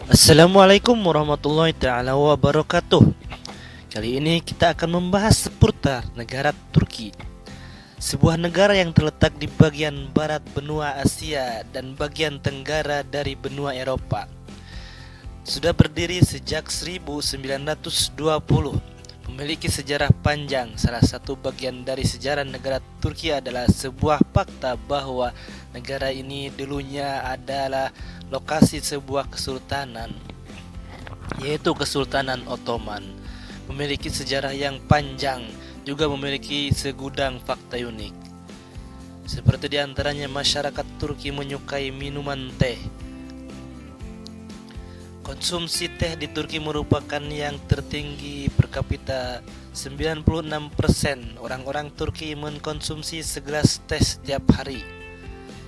Assalamualaikum warahmatullahi taala wabarakatuh. Kali ini kita akan membahas seputar negara Turki, sebuah negara yang terletak di bagian barat benua Asia dan bagian tenggara dari benua Eropa. Sudah berdiri sejak 1920, memiliki sejarah panjang. Salah satu bagian dari sejarah negara Turki adalah sebuah fakta bahwa negara ini dulunya adalah lokasi sebuah kesultanan, yaitu Kesultanan Ottoman. Memiliki sejarah yang panjang, juga memiliki segudang fakta unik. Seperti diantaranya masyarakat Turki menyukai minuman teh. Konsumsi teh di Turki merupakan yang tertinggi per kapita. 96% orang-orang Turki mengkonsumsi segelas teh setiap hari.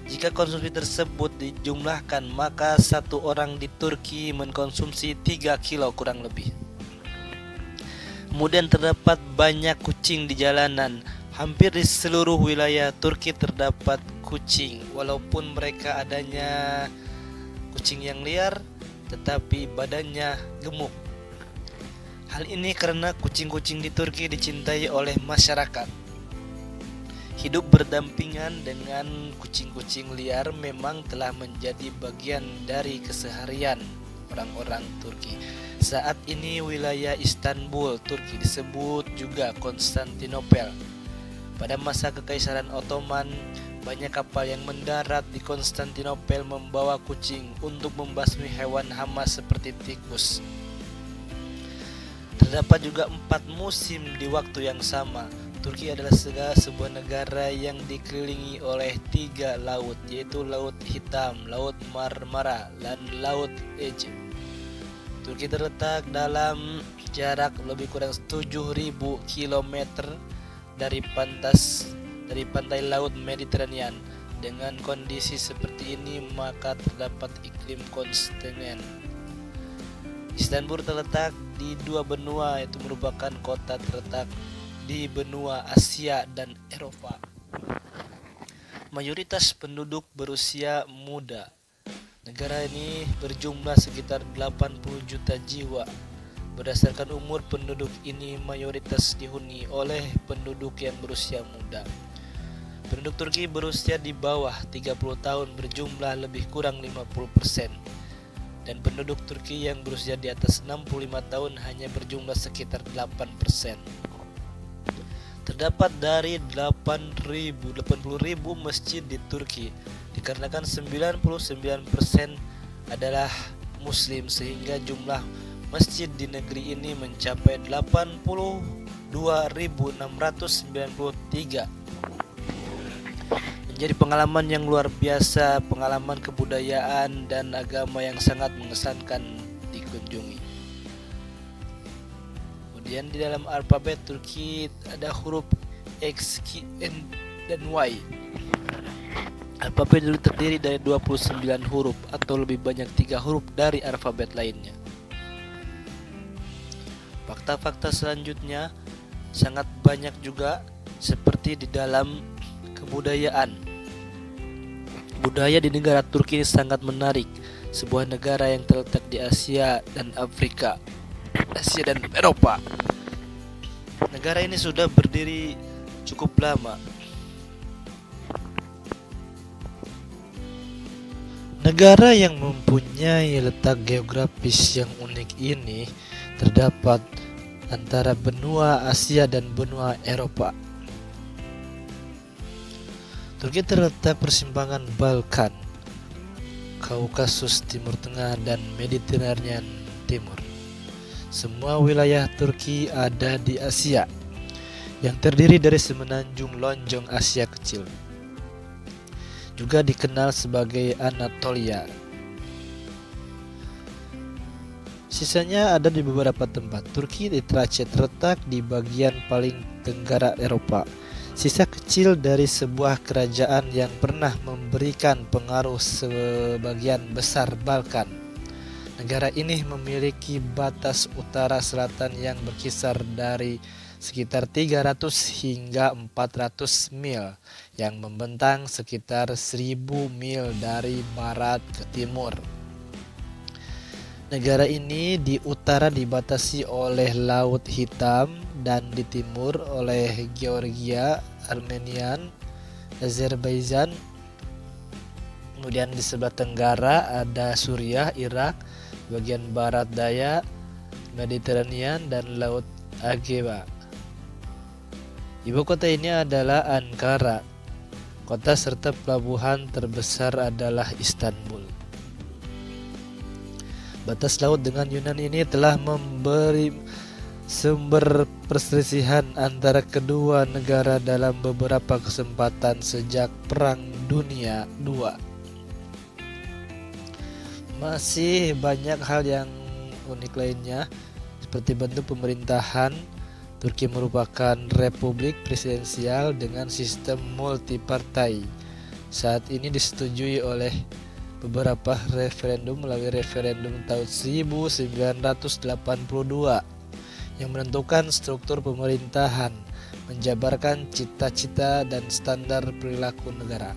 Jika konsumsi tersebut dijumlahkan, maka satu orang di Turki mengkonsumsi 3 kilo kurang lebih. Kemudian terdapat banyak kucing di jalanan. Hampir di seluruh wilayah Turki terdapat kucing. Walaupun mereka adanya kucing yang liar, tetapi badannya gemuk. Hal ini karena kucing-kucing di Turki dicintai oleh masyarakat. Hidup berdampingan dengan kucing-kucing liar memang telah menjadi bagian dari keseharian orang-orang Turki. Saat ini wilayah Istanbul, Turki disebut juga Konstantinopel. Pada masa Kekaisaran Ottoman, banyak kapal yang mendarat di Konstantinopel membawa kucing untuk membasmi hewan hama seperti tikus. Terdapat juga 4 musim di waktu yang sama. Turki adalah sebuah negara yang dikelilingi oleh 3 laut, yaitu Laut Hitam, Laut Marmara, dan Laut Ege. Turki terletak dalam jarak lebih kurang 7.000 km dari pantai Laut Mediterania. Dengan kondisi seperti ini, maka terdapat iklim kontinen. Istanbul terletak di 2 benua, yaitu merupakan kota terletak di benua Asia dan Eropa. Mayoritas penduduk berusia muda. Negara ini berjumlah sekitar 80 juta jiwa. Berdasarkan umur penduduk ini, mayoritas dihuni oleh penduduk yang berusia muda. Penduduk Turki berusia di bawah 30 tahun berjumlah lebih kurang 50%. Dan penduduk Turki yang berusia di atas 65 tahun hanya berjumlah sekitar 8%. Terdapat dari 80.000 masjid di Turki, dikarenakan 99% adalah muslim, sehingga jumlah masjid di negeri ini mencapai 82.693. Menjadi pengalaman yang luar biasa, pengalaman kebudayaan dan agama yang sangat mengesankan dikunjungi. Kemudian di dalam alfabet Turki ada huruf X, Q, N, dan Y. Alfabet itu terdiri dari 29 huruf atau lebih banyak 3 huruf dari alfabet lainnya. Fakta-fakta selanjutnya sangat banyak juga, seperti di dalam kebudayaan. Budaya di negara Turki ini sangat menarik. Sebuah negara yang terletak di Asia dan Afrika, Asia dan Eropa. Negara ini sudah berdiri cukup lama. Negara yang mempunyai letak geografis yang unik ini terdapat antara benua Asia dan benua Eropa. Turki terletak persimpangan Balkan, Kaukasus Timur Tengah, dan Mediterania Timur. Semua wilayah Turki ada di Asia, yang terdiri dari semenanjung lonjong Asia Kecil. Juga dikenal sebagai Anatolia. Sisanya ada di beberapa tempat. Turki di Trace terletak di bagian paling tenggara Eropa. Sisa kecil dari sebuah kerajaan yang pernah memberikan pengaruh sebagian besar Balkan. Negara ini memiliki batas utara selatan yang berkisar dari sekitar 300 hingga 400 mil, yang membentang sekitar 1000 mil dari barat ke timur. Negara ini di utara dibatasi oleh Laut Hitam dan di timur oleh Georgia, Armenia, Azerbaijan. Kemudian di sebelah tenggara ada Suriah, Irak, bagian barat daya Mediterania dan Laut Aegea. Ibu kota ini adalah Ankara. Kota serta pelabuhan terbesar adalah Istanbul. Batas laut dengan Yunani ini telah memberi sumber perselisihan antara kedua negara dalam beberapa kesempatan sejak Perang Dunia II. Masih banyak hal yang unik lainnya, seperti bentuk pemerintahan. Turki merupakan republik presidensial dengan sistem multipartai. Saat ini disetujui oleh beberapa referendum melalui referendum tahun 1982 yang menentukan struktur pemerintahan, menjabarkan cita-cita dan standar perilaku negara,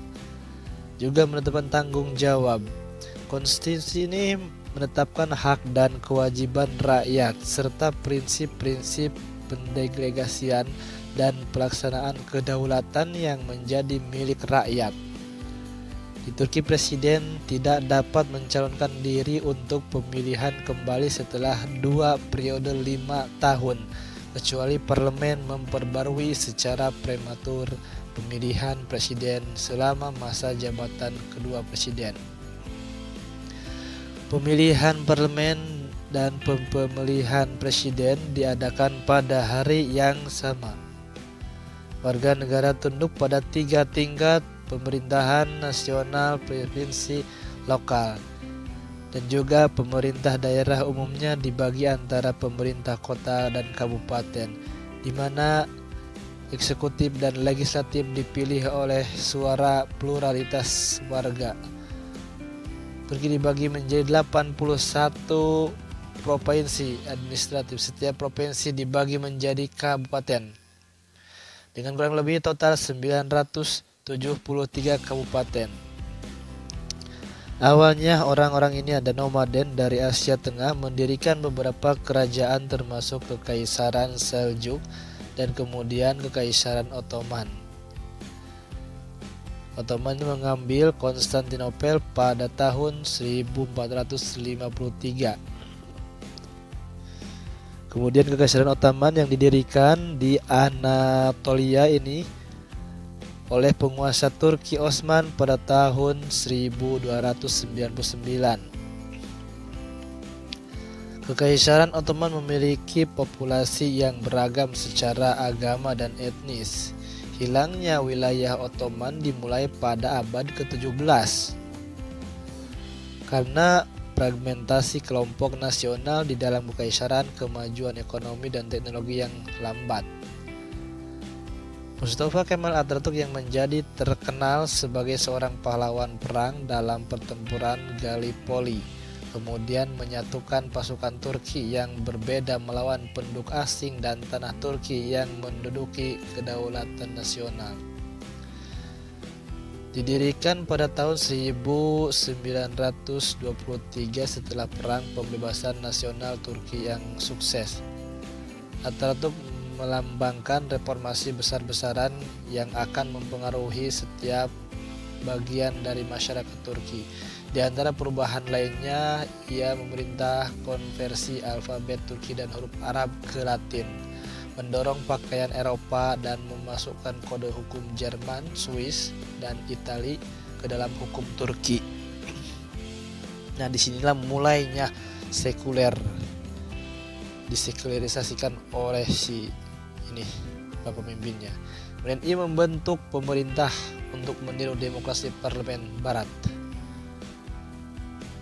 juga menetapkan tanggung jawab. Konstitusi ini menetapkan hak dan kewajiban rakyat serta prinsip-prinsip pendelegasian dan pelaksanaan kedaulatan yang menjadi milik rakyat. Di Turki, presiden tidak dapat mencalonkan diri untuk pemilihan kembali setelah 2 periode 5 tahun, kecuali parlemen memperbarui secara prematur pemilihan presiden selama masa jabatan kedua presiden. Pemilihan parlemen dan pemilihan presiden diadakan pada hari yang sama. Warga negara tunduk pada 3 tingkat: pemerintahan nasional, provinsi, lokal, dan juga pemerintah daerah. Umumnya dibagi antara pemerintah kota dan kabupaten, di mana eksekutif dan legislatif dipilih oleh suara pluralitas warga. Turki dibagi menjadi 81 provinsi administratif. Setiap provinsi dibagi menjadi kabupaten dengan kurang lebih total 973 kabupaten. Awalnya orang-orang ini ada nomaden dari Asia Tengah, mendirikan beberapa kerajaan termasuk Kekaisaran Seljuk dan kemudian Kekaisaran Ottoman. Ottoman mengambil Konstantinopel pada tahun 1453. Kemudian Kekaisaran Ottoman yang didirikan di Anatolia ini oleh penguasa Turki Osman pada tahun 1299. Kekaisaran Ottoman memiliki populasi yang beragam secara agama dan etnis. Hilangnya wilayah Ottoman dimulai pada abad ke-17 karena fragmentasi kelompok nasional di dalam kekaisaran, kemajuan ekonomi dan teknologi yang lambat. Mustafa Kemal Atatürk yang menjadi terkenal sebagai seorang pahlawan perang dalam pertempuran Gallipoli, kemudian menyatukan pasukan Turki yang berbeda melawan penduduk asing dan tanah Turki yang menduduki kedaulatan nasional. Didirikan pada tahun 1923 setelah Perang Pembebasan Nasional Turki yang sukses. Atatürk melambangkan reformasi besar-besaran yang akan mempengaruhi setiap bagian dari masyarakat Turki. Di antara perubahan lainnya, ia memerintah konversi alfabet Turki dan huruf Arab ke Latin, mendorong pakaian Eropa dan memasukkan kode hukum Jerman, Swiss, dan Itali ke dalam hukum Turki. Nah, disinilah mulainya sekuler, disekularisasikan oleh si ini pemimpinnya. Kemudian ia membentuk pemerintah untuk meniru demokrasi parlemen Barat.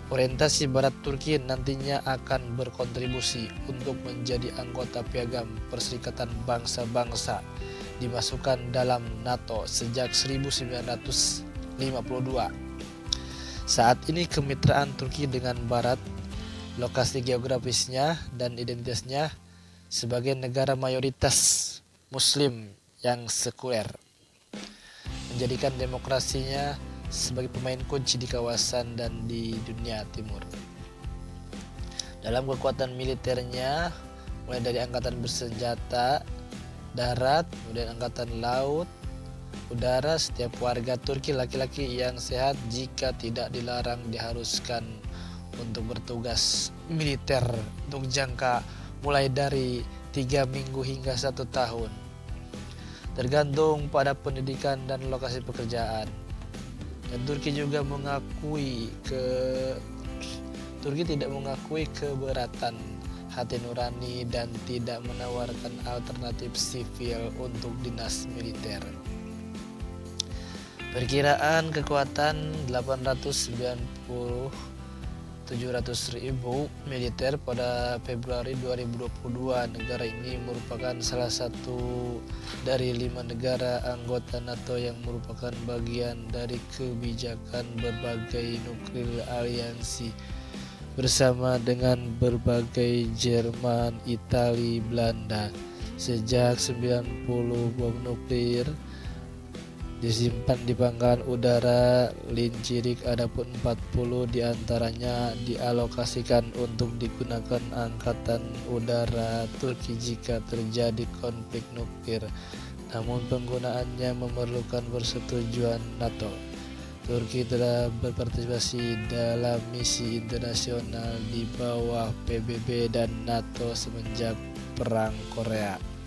Orientasi Barat Turki nantinya akan berkontribusi untuk menjadi anggota Piagam Perserikatan Bangsa-Bangsa, dimasukkan dalam NATO sejak 1952. Saat ini kemitraan Turki dengan Barat, lokasi geografisnya dan identitasnya sebagai negara mayoritas Muslim yang sekuler, menjadikan demokrasinya sebagai pemain kunci di kawasan dan di dunia timur. Dalam kekuatan militernya, mulai dari angkatan bersenjata, darat, kemudian angkatan laut, udara, setiap warga Turki laki-laki yang sehat jika tidak dilarang diharuskan untuk bertugas militer untuk jangka mulai dari 3 minggu hingga 1 tahun, tergantung pada pendidikan dan lokasi pekerjaan. Dan Turki tidak mengakui keberatan hati nurani dan tidak menawarkan alternatif sivil untuk dinas militer. Perkiraan kekuatan 890-700 ribu militer pada Februari 2022. Negara ini merupakan salah satu dari 5 negara anggota NATO yang merupakan bagian dari kebijakan berbagai nuklir aliansi bersama dengan berbagai Jerman, Italia, Belanda. Sejak 90 bom nuklir disimpan di pangkalan udara Lincirik, adapun 40 diantaranya dialokasikan untuk digunakan angkatan udara Turki jika terjadi konflik nuklir, namun penggunaannya memerlukan persetujuan NATO. Turki telah berpartisipasi dalam misi internasional di bawah PBB dan NATO semenjak Perang Korea.